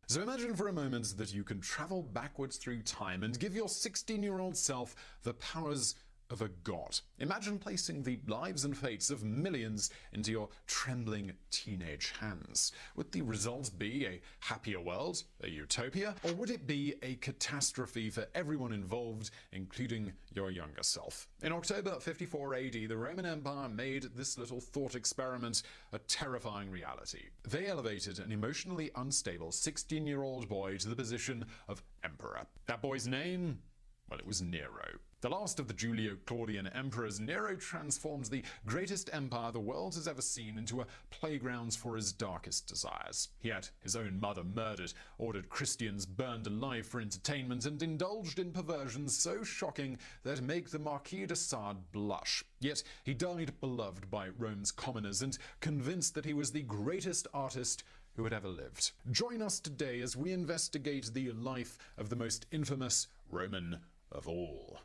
So imagine for a moment that you can travel backwards through time and give your 16-year-old self the powers of a god. Imagine placing the lives and fates of millions into your trembling teenage hands. Would the result be a happier world, a utopia, or would it be a catastrophe for everyone involved, including your younger self? In October 54 AD, the Roman Empire made this little thought experiment a terrifying reality. They elevated an emotionally unstable 16-year-old boy to the position of emperor. That boy's name? Well, it was Nero. The last of the Julio-Claudian emperors, Nero transformed the greatest empire the world has ever seen into a playground for his darkest desires. He had his own mother murdered, ordered Christians burned alive for entertainment, and indulged in perversions so shocking that make the Marquis de Sade blush. Yet he died beloved by Rome's commoners and convinced that he was the greatest artist who had ever lived. Join us today as we investigate the life of the most infamous Roman of all.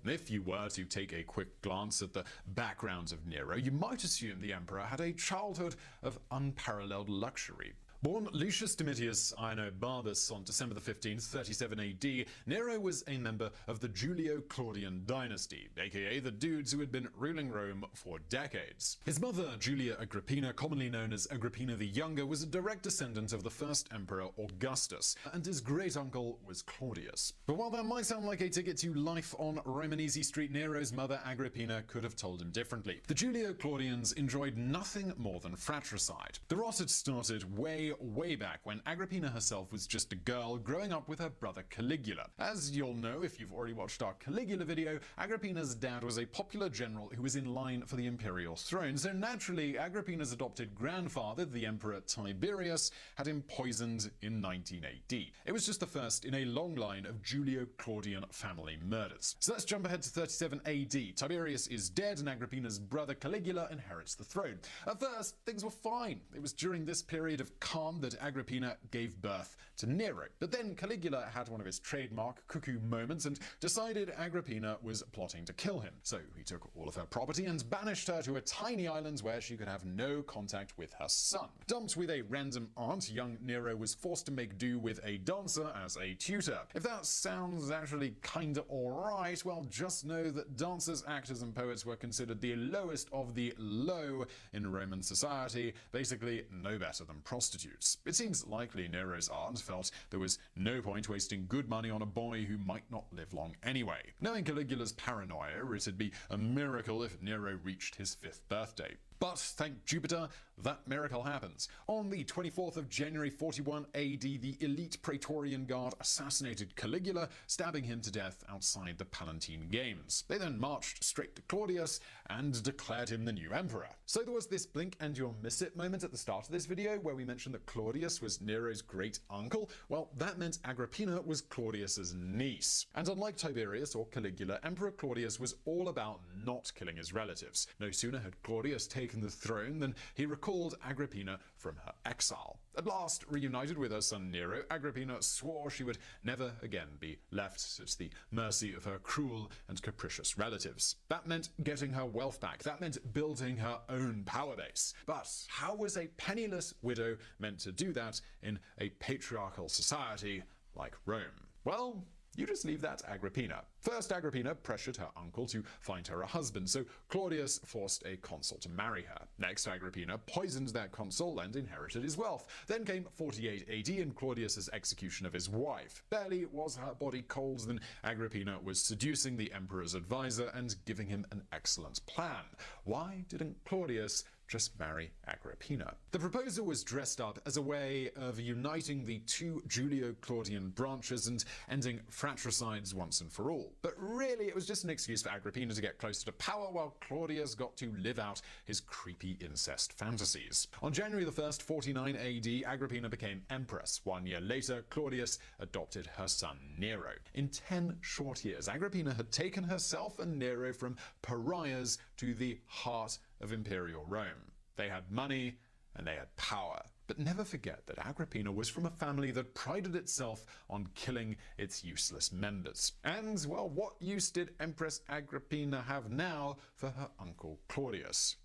If you were to take a quick glance at the background of Nero, you might assume the emperor had a childhood of unparalleled luxury. Born Lucius Domitius Aenobarbus on December 15, 37 AD, Nero was a member of the Julio-Claudian dynasty, aka the dudes who had been ruling Rome for decades. His mother, Julia Agrippina, commonly known as Agrippina the Younger, was a direct descendant of the first emperor Augustus, and his great-uncle was Claudius. But while that might sound like a ticket to life on Roman Easy Street, Nero's mother Agrippina could have told him differently. The Julio-Claudians enjoyed nothing more than fratricide. The rot had started way back when Agrippina herself was just a girl growing up with her brother Caligula. As you'll know if you've already watched our Caligula video, Agrippina's dad was a popular general who was in line for the imperial throne, so naturally Agrippina's adopted grandfather, the Emperor Tiberius, had him poisoned in 19 AD. It was just the first in a long line of Julio-Claudian family murders. So let's jump ahead to 37 AD. Tiberius is dead and Agrippina's brother Caligula inherits the throne. At first, things were fine. It was during this period of calm that Agrippina gave birth to Nero. But then Caligula had one of his trademark cuckoo moments and decided Agrippina was plotting to kill him. So he took all of her property and banished her to a tiny island where she could have no contact with her son. Dumped with a random aunt, young Nero was forced to make do with a dancer as a tutor. If that sounds actually kinda alright, well, just know that dancers, actors, and poets were considered the lowest of the low in Roman society, basically no better than prostitutes. It seems likely Nero's aunt felt there was no point wasting good money on a boy who might not live long anyway. Knowing Caligula's paranoia, it'd be a miracle if Nero reached his 5th birthday. But thank Jupiter, that miracle happens. On the 24th of January 41 AD, the elite Praetorian Guard assassinated Caligula, stabbing him to death outside the Palatine Games. They then marched straight to Claudius and declared him the new emperor. So there was this blink and you'll miss it moment at the start of this video where we mentioned that Claudius was Nero's great uncle. Well, that meant Agrippina was Claudius's niece. And unlike Tiberius or Caligula, Emperor Claudius was all about not killing his relatives. No sooner had Claudius taken the throne than he recalled Agrippina from her exile. At last, reunited with her son Nero, Agrippina swore she would never again be left at the mercy of her cruel and capricious relatives. That meant getting her wealth back. That meant building her own power base. But how was a penniless widow meant to do that in a patriarchal society like Rome? Well, you just leave that to Agrippina. First, Agrippina pressured her uncle to find her a husband, so Claudius forced a consul to marry her. Next, Agrippina poisoned that consul and inherited his wealth. Then came 48 AD and Claudius's execution of his wife. Barely was her body cold than Agrippina was seducing the emperor's advisor and giving him an excellent plan. Why didn't Claudius just marry Agrippina? The proposal was dressed up as a way of uniting the two Julio-Claudian branches and ending fratricides once and for all. But really, it was just an excuse for Agrippina to get closer to power while Claudius got to live out his creepy incest fantasies. On January 1st, 49 AD, Agrippina became empress. 1 year later, Claudius adopted her son Nero. In 10 short years, Agrippina had taken herself and Nero from pariahs to the heart of imperial Rome. They had money and they had power. But never forget that Agrippina was from a family that prided itself on killing its useless members. And, well, what use did Empress Agrippina have now for her uncle Claudius?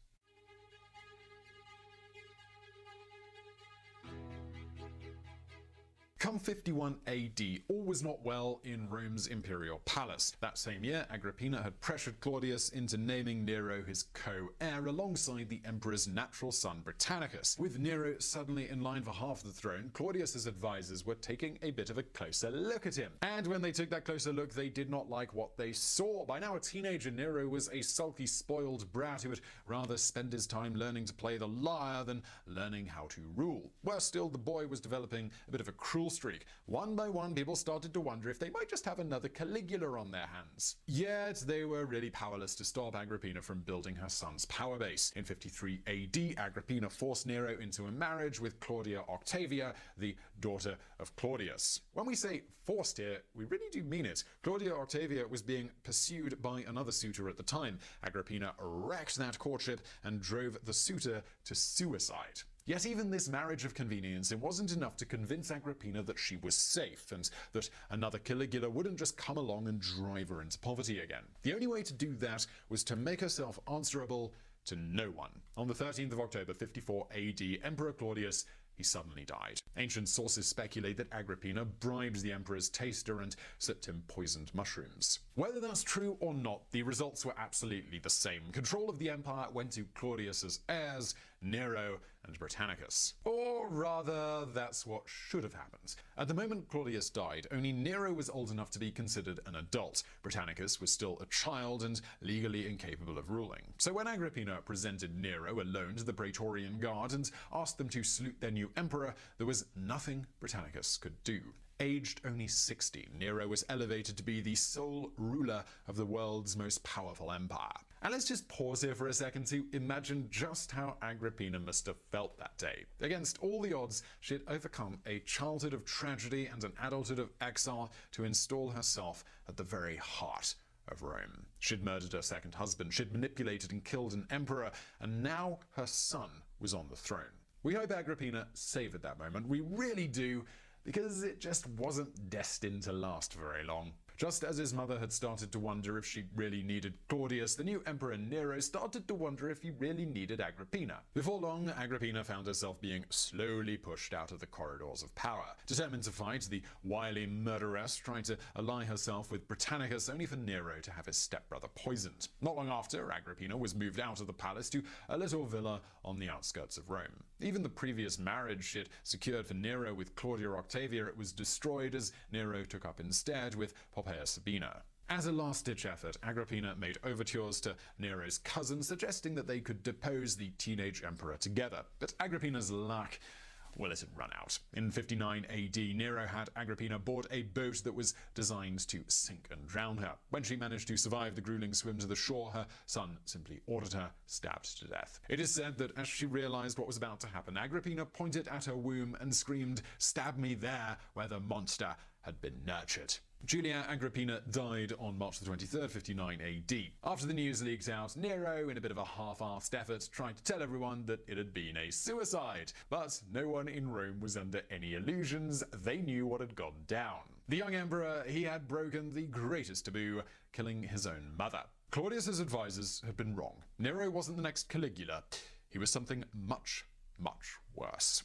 Come 51 AD, all was not well in Rome's imperial palace. That same year, Agrippina had pressured Claudius into naming Nero his co-heir alongside the emperor's natural son Britannicus. With Nero suddenly in line for half the throne, Claudius's advisors were taking a bit of a closer look at him. And when they took that closer look, they did not like what they saw. By now a teenager, Nero was a sulky, spoiled brat who would rather spend his time learning to play the lyre than learning how to rule. Worse still, the boy was developing a bit of a cruel streak. One by one, people started to wonder if they might just have another Caligula on their hands. Yet they were really powerless to stop Agrippina from building her son's power base. In 53 AD, Agrippina forced Nero into a marriage with Claudia Octavia, the daughter of Claudius. When we say forced here, we really do mean it. Claudia Octavia was being pursued by another suitor at the time. Agrippina wrecked that courtship and drove the suitor to suicide. Yet even this marriage of convenience, it wasn't enough to convince Agrippina that she was safe and that another Caligula wouldn't just come along and drive her into poverty again. The only way to do that was to make herself answerable to no one. On the 13th of October 54 AD, Emperor Claudius, he suddenly died. Ancient sources speculate that Agrippina bribed the emperor's taster and slipped him poisoned mushrooms. Whether that's true or not, the results were absolutely the same. Control of the empire went to Claudius's heirs, Nero and Britannicus. Or rather, that's what should have happened. At the moment Claudius died, only Nero was old enough to be considered an adult. Britannicus was still a child and legally incapable of ruling. So when Agrippina presented Nero alone to the Praetorian Guard and asked them to salute their new emperor, there was nothing Britannicus could do. Aged only 60, Nero was elevated to be the sole ruler of the world's most powerful empire. And let's just pause here for a second to imagine just how Agrippina must have felt that day. Against all the odds, she had overcome a childhood of tragedy and an adulthood of exile to install herself at the very heart of Rome. She'd murdered her second husband, she'd manipulated and killed an emperor, and now her son was on the throne. We hope Agrippina savored that moment. We really do, because it just wasn't destined to last very long. Just as his mother had started to wonder if she really needed Claudius, the new emperor Nero started to wonder if he really needed Agrippina. Before long, Agrippina found herself being slowly pushed out of the corridors of power. Determined to fight, the wily murderess tried to ally herself with Britannicus, only for Nero to have his stepbrother poisoned. Not long after, Agrippina was moved out of the palace to a little villa on the outskirts of Rome. Even the previous marriage she had secured for Nero with Claudia Octavia, it was destroyed as Nero took up instead with Poppaea Sabina. As a last-ditch effort, Agrippina made overtures to Nero's cousin, suggesting that they could depose the teenage emperor together. But Agrippina's luck, well, it had run out. In 59 AD, Nero had Agrippina board a boat that was designed to sink and drown her. When she managed to survive the grueling swim to the shore, her son simply ordered her stabbed to death. It is said that as she realized what was about to happen, Agrippina pointed at her womb and screamed, "Stab me there where the monster had been nurtured." Julia Agrippina died on March 23rd, 59 AD. After the news leaked out, Nero, in a bit of a half-assed effort, tried to tell everyone that it had been a suicide. But no one in Rome was under any illusions. They knew what had gone down. The young emperor, he had broken the greatest taboo, killing his own mother. Claudius's advisors had been wrong. Nero wasn't the next Caligula. He was something much, much worse.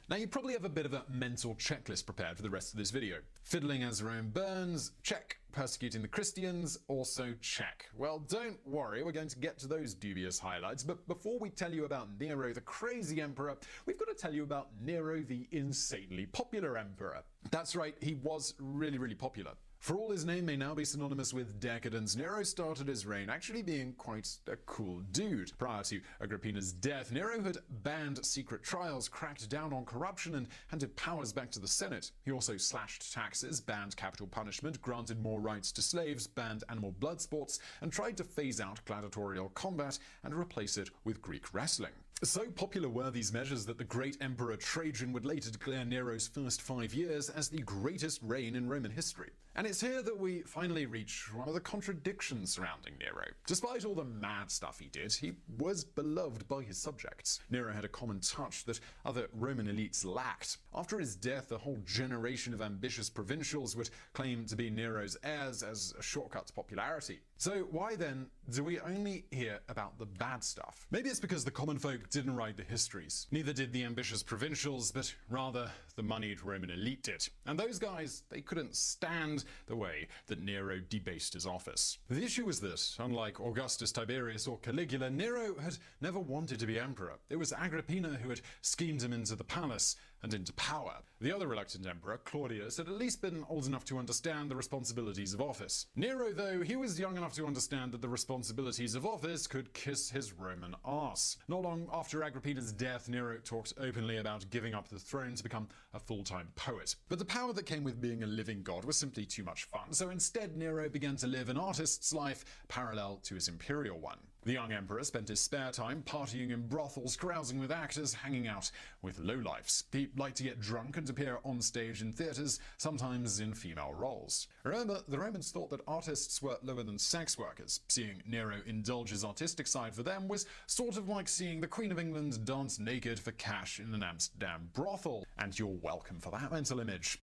Now you probably have a bit of a mental checklist prepared for the rest of this video. Fiddling as Rome burns, check. Persecuting the Christians, also check. Well, don't worry, we're going to get to those dubious highlights, but before we tell you about Nero the crazy emperor, we've got to tell you about Nero the insanely popular emperor. That's right, he was really popular. For all his name may now be synonymous with decadence, Nero started his reign actually being quite a cool dude. Prior to Agrippina's death, Nero had banned secret trials, cracked down on corruption, and handed powers back to the Senate. He also slashed taxes, banned capital punishment, granted more rights to slaves, banned animal blood sports, and tried to phase out gladiatorial combat and replace it with Greek wrestling. So popular were these measures that the great Emperor Trajan would later declare Nero's first 5 years as the greatest reign in Roman history. And it's here that we finally reach one of the contradictions surrounding Nero. Despite all the mad stuff he did, he was beloved by his subjects. Nero had a common touch that other Roman elites lacked. After his death, a whole generation of ambitious provincials would claim to be Nero's heirs as a shortcut to popularity. So why then do we only hear about the bad stuff? Maybe it's because the common folk didn't write the histories. Neither did the ambitious provincials, but rather the moneyed Roman elite did. And those guys, they couldn't stand the way that Nero debased his office. The issue was that, unlike Augustus, Tiberius, or Caligula, Nero had never wanted to be emperor. It was Agrippina who had schemed him into the palace and into power. The other reluctant emperor, Claudius, had at least been old enough to understand the responsibilities of office. Nero, though, he was young enough to understand that the responsibilities of office could kiss his Roman arse. Not long after Agrippina's death, Nero talked openly about giving up the throne to become a full-time poet. But the power that came with being a living god was simply too much fun, so instead Nero began to live an artist's life parallel to his imperial one. The young emperor spent his spare time partying in brothels, carousing with actors, hanging out with lowlifes. He liked to get drunk and appear on stage in theatres, sometimes in female roles. Remember, the Romans thought that artists were lower than sex workers. Seeing Nero indulge his artistic side for them was sort of like seeing the Queen of England dance naked for cash in an Amsterdam brothel. And you're welcome for that mental image.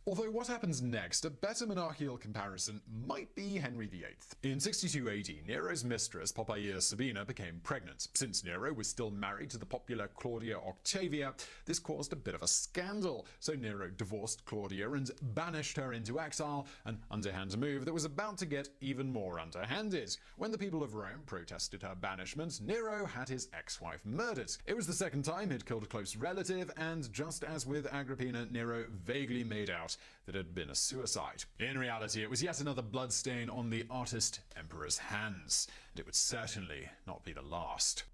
Although what happens next, a better monarchical comparison might be Henry VIII. In 62 AD, Nero's mistress, Poppaea Sabina, became pregnant. Since Nero was still married to the popular Claudia Octavia, this caused a bit of a scandal. So Nero divorced Claudia and banished her into exile, an underhand move that was about to get even more underhanded. When the people of Rome protested her banishment, Nero had his ex-wife murdered. It was the second time he'd killed a close relative, and just as with Agrippina, Nero vaguely made out that it had been a suicide. In reality, it was yet another bloodstain on the artist emperor's hands, and it would certainly not be the last.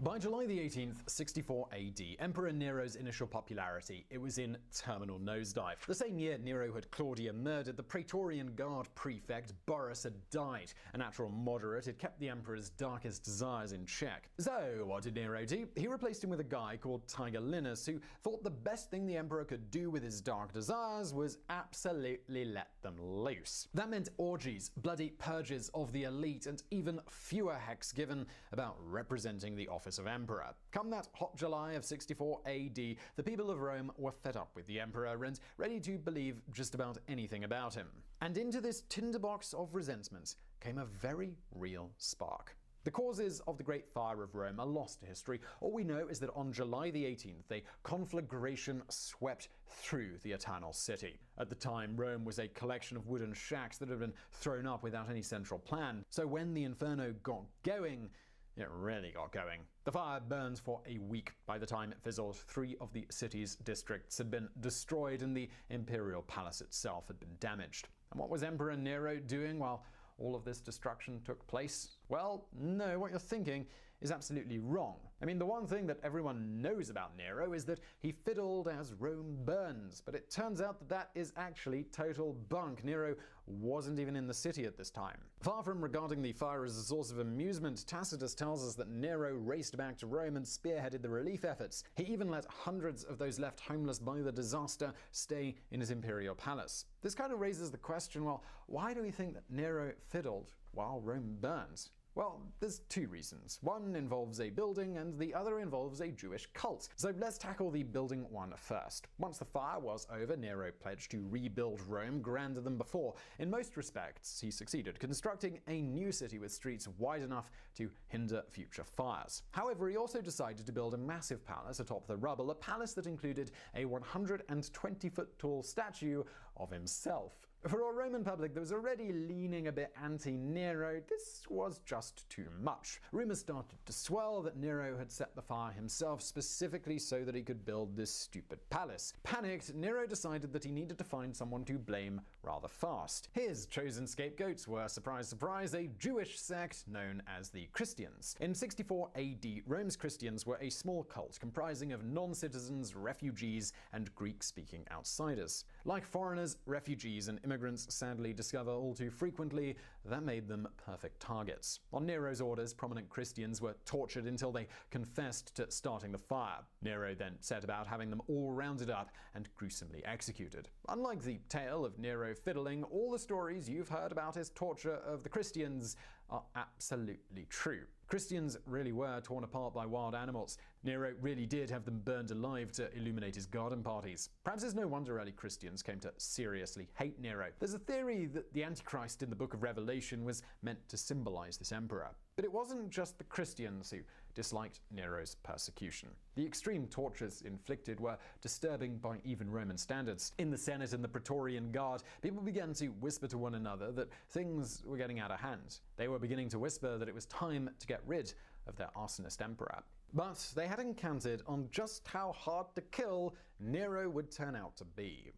By July the 18th, 64 AD, Emperor Nero's initial popularity, it was in terminal nosedive. The same year Nero had Claudia murdered, the Praetorian Guard prefect Boris had died. A natural moderate, it kept the emperor's darkest desires in check. So what did Nero do? He replaced him with a guy called Tigellinus, who thought the best thing the emperor could do with his dark desires was absolutely let them loose. That meant orgies, bloody purges of the elite, and even fewer hecks given about representing the office of emperor. Come that hot July of 64 AD, the people of Rome were fed up with the emperor and ready to believe just about anything about him. And into this tinderbox of resentment came a very real spark. The causes of the Great Fire of Rome are lost to history. All we know is that on July the 18th, a conflagration swept through the Eternal City. At the time, Rome was a collection of wooden shacks that had been thrown up without any central plan. So when the inferno got going, it really got going. The fire burned for a week. By the time it fizzled, 3 of the city's districts had been destroyed and the imperial palace itself had been damaged. And what was Emperor Nero doing while all of this destruction took place? Well, no, what you're thinking is absolutely wrong. I mean, the one thing that everyone knows about Nero is that he fiddled as Rome burns, but it turns out that that is actually total bunk. Nero wasn't even in the city at this time. Far from regarding the fire as a source of amusement, Tacitus tells us that Nero raced back to Rome and spearheaded the relief efforts. He even let hundreds of those left homeless by the disaster stay in his imperial palace. This kind of raises the question, well, why do we think that Nero fiddled while Rome burns? Well, there's 2 reasons. One involves a building and the other involves a Jewish cult. So let's tackle the building one first. Once the fire was over, Nero pledged to rebuild Rome grander than before. In most respects, he succeeded, constructing a new city with streets wide enough to hinder future fires. However, he also decided to build a massive palace atop the rubble, a palace that included a 120-foot tall statue of himself. For a Roman public that was already leaning a bit anti-Nero, this was just too much. Rumors started to swell that Nero had set the fire himself specifically so that he could build this stupid palace. Panicked, Nero decided that he needed to find someone to blame rather fast. His chosen scapegoats were, surprise, surprise, a Jewish sect known as the Christians. In 64 AD, Rome's Christians were a small cult comprising of non-citizens, refugees, and Greek-speaking outsiders. Like foreigners, refugees and immigrants sadly discover all too frequently that made them perfect targets. On Nero's orders, prominent Christians were tortured until they confessed to starting the fire. Nero then set about having them all rounded up and gruesomely executed. Unlike the tale of Nero fiddling, all the stories you've heard about his torture of the Christians are absolutely true. Christians really were torn apart by wild animals. Nero really did have them burned alive to illuminate his garden parties. Perhaps it's no wonder early Christians came to seriously hate Nero. There's a theory that the Antichrist in the book of Revelation was meant to symbolize this emperor. But it wasn't just the Christians who disliked Nero's persecution. The extreme tortures inflicted were disturbing by even Roman standards. In the Senate and the Praetorian Guard, people began to whisper to one another that things were getting out of hand. They were beginning to whisper that it was time to get rid of their arsonist emperor. But they hadn't counted on just how hard to kill Nero would turn out to be.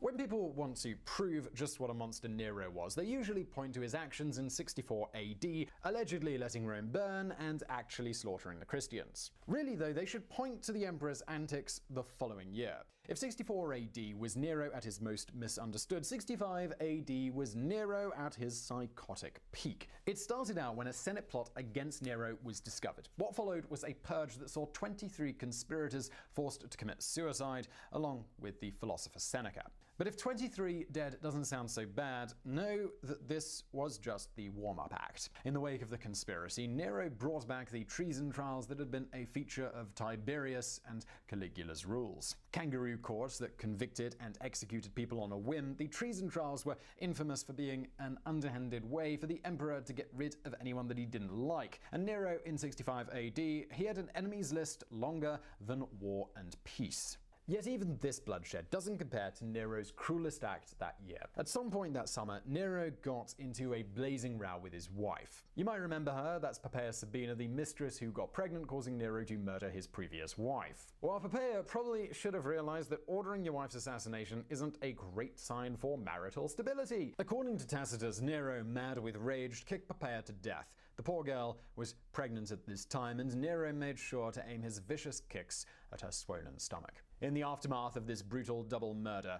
When people want to prove just what a monster Nero was, they usually point to his actions in 64 AD, allegedly letting Rome burn and actually slaughtering the Christians. Really though, they should point to the emperor's antics the following year. If 64 AD was Nero at his most misunderstood, 65 AD was Nero at his psychotic peak. It started out when a Senate plot against Nero was discovered. What followed was a purge that saw 23 conspirators forced to commit suicide, along with the philosopher Seneca. But if 23 dead doesn't sound so bad, know that this was just the warm-up act. In the wake of the conspiracy, Nero brought back the treason trials that had been a feature of Tiberius and Caligula's rules. Kangaroo courts that convicted and executed people on a whim, the treason trials were infamous for being an underhanded way for the emperor to get rid of anyone that he didn't like. And Nero in 65 AD, he had an enemies list longer than War and Peace. Yet even this bloodshed doesn't compare to Nero's cruelest act that year. At some point that summer, Nero got into a blazing row with his wife. You might remember her, that's Poppaea Sabina, the mistress who got pregnant, causing Nero to murder his previous wife. While Poppaea probably should have realized that ordering your wife's assassination isn't a great sign for marital stability. According to Tacitus, Nero, mad with rage, kicked Poppaea to death. The poor girl was pregnant at this time, and Nero made sure to aim his vicious kicks at her swollen stomach. In the aftermath of this brutal double murder,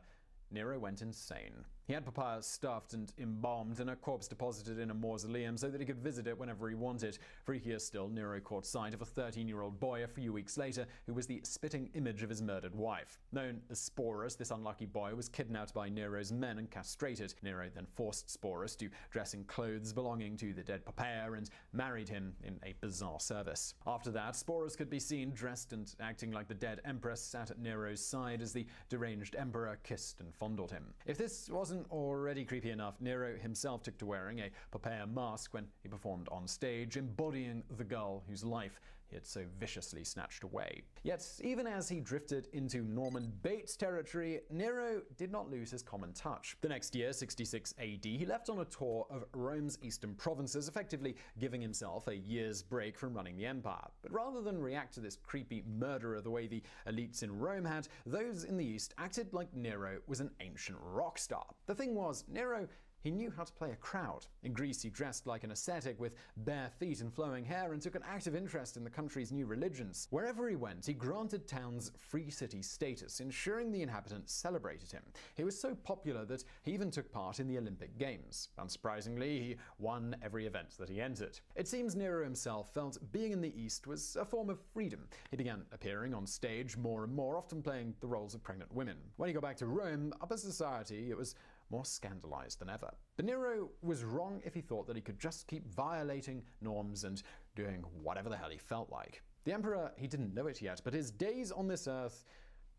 Nero went insane. He had Poppaea stuffed and embalmed and her corpse deposited in a mausoleum so that he could visit it whenever he wanted. Freakier still, Nero caught sight of a 13-year-old boy a few weeks later who was the spitting image of his murdered wife. Known as Sporus, this unlucky boy was kidnapped by Nero's men and castrated. Nero then forced Sporus to dress in clothes belonging to the dead Poppaea and married him in a bizarre service. After that, Sporus could be seen dressed and acting like the dead empress sat at Nero's side as the deranged emperor kissed and fondled him. If this wasn't already creepy enough, Nero himself took to wearing a Poppaea mask when he performed on stage, embodying the girl whose life he had so viciously snatched away. Yet, even as he drifted into Norman Bates territory, Nero did not lose his common touch. The next year, 66 AD, he left on a tour of Rome's eastern provinces, effectively giving himself a year's break from running the empire. But rather than react to this creepy murderer the way the elites in Rome had, those in the east acted like Nero was an ancient rock star. The thing was, Nero, he knew how to play a crowd. In Greece, he dressed like an ascetic with bare feet and flowing hair and took an active interest in the country's new religions. Wherever he went, he granted towns free city status, ensuring the inhabitants celebrated him. He was so popular that he even took part in the Olympic Games. Unsurprisingly, he won every event that he entered. It seems Nero himself felt being in the East was a form of freedom. He began appearing on stage more and more, often playing the roles of pregnant women. When he got back to Rome, upper society, it was more scandalized than ever. But Nero was wrong if he thought that he could just keep violating norms and doing whatever the hell he felt like. The emperor, he didn't know it yet, but his days on this earth,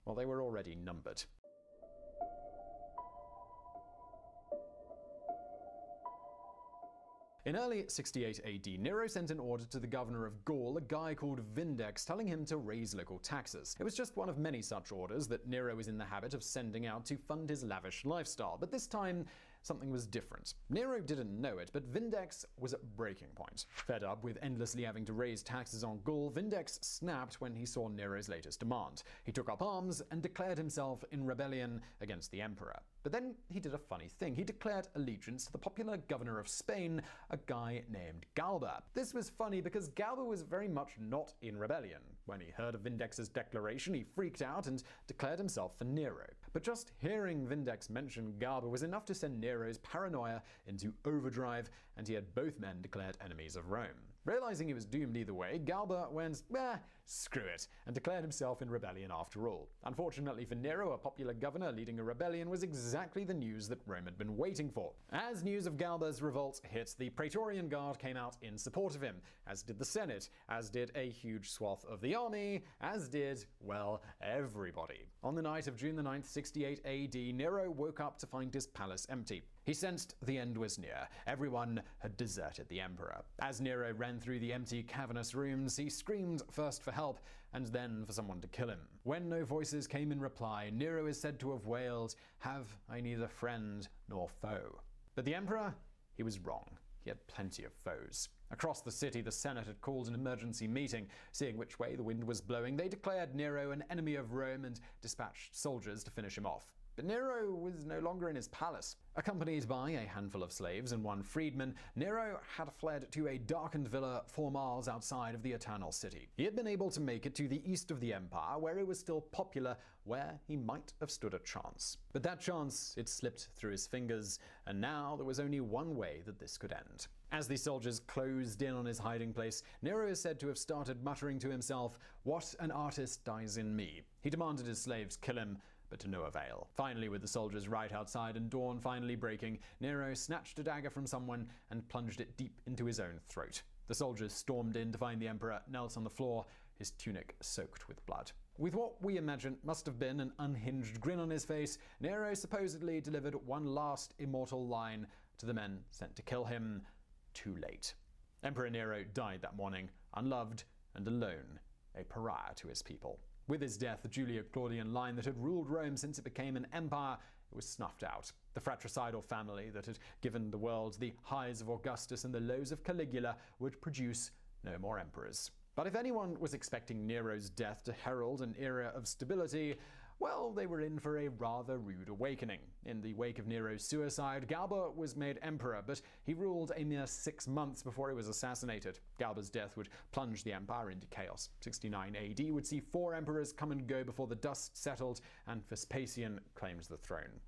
well, they were already numbered. In early 68 AD, Nero sent an order to the governor of Gaul, a guy called Vindex, telling him to raise local taxes. It was just one of many such orders that Nero was in the habit of sending out to fund his lavish lifestyle, but this time something was different. Nero didn't know it, but Vindex was at breaking point. Fed up with endlessly having to raise taxes on Gaul, Vindex snapped when he saw Nero's latest demand. He took up arms and declared himself in rebellion against the emperor. But then he did a funny thing. He declared allegiance to the popular governor of Spain, a guy named Galba. This was funny because Galba was very much not in rebellion. When he heard of Vindex's declaration, he freaked out and declared himself for Nero. But just hearing Vindex mention Galba was enough to send Nero's paranoia into overdrive, and he had both men declared enemies of Rome. Realizing he was doomed either way, Galba went, screw it, and declared himself in rebellion after all. Unfortunately for Nero, a popular governor leading a rebellion was exactly the news that Rome had been waiting for. As news of Galba's revolt hit, the Praetorian Guard came out in support of him, as did the Senate, as did a huge swath of the army, as did, well, everybody. On the night of June the 9th, 68 AD, Nero woke up to find his palace empty. He sensed the end was near. Everyone had deserted the emperor. As Nero ran through the empty, cavernous rooms, he screamed first for help and then for someone to kill him. When no voices came in reply, Nero is said to have wailed, "Have I neither friend nor foe?" But the emperor? He was wrong. He had plenty of foes. Across the city, the Senate had called an emergency meeting. Seeing which way the wind was blowing, they declared Nero an enemy of Rome and dispatched soldiers to finish him off. But Nero was no longer in his palace. Accompanied by a handful of slaves and one freedman, Nero had fled to a darkened villa 4 miles outside of the Eternal City. He had been able to make it to the east of the empire, where it was still popular, where he might have stood a chance. But that chance, it slipped through his fingers, and now there was only one way that this could end. As the soldiers closed in on his hiding place, Nero is said to have started muttering to himself, "What an artist dies in me." He demanded his slaves kill him, but to no avail. Finally, with the soldiers right outside and dawn finally breaking, Nero snatched a dagger from someone and plunged it deep into his own throat. The soldiers stormed in to find the emperor knelt on the floor, his tunic soaked with blood. With what we imagine must have been an unhinged grin on his face, Nero supposedly delivered one last immortal line to the men sent to kill him: "Too late." Emperor Nero died that morning, unloved and alone, a pariah to his people. With his death, the Julio-Claudian line that had ruled Rome since it became an empire was snuffed out. The fratricidal family that had given the world the highs of Augustus and the lows of Caligula would produce no more emperors. But if anyone was expecting Nero's death to herald an era of stability, well, they were in for a rather rude awakening. In the wake of Nero's suicide, Galba was made emperor, but he ruled a mere 6 months before he was assassinated. Galba's death would plunge the empire into chaos. 69 AD would see 4 emperors come and go before the dust settled and Vespasian claimed the throne.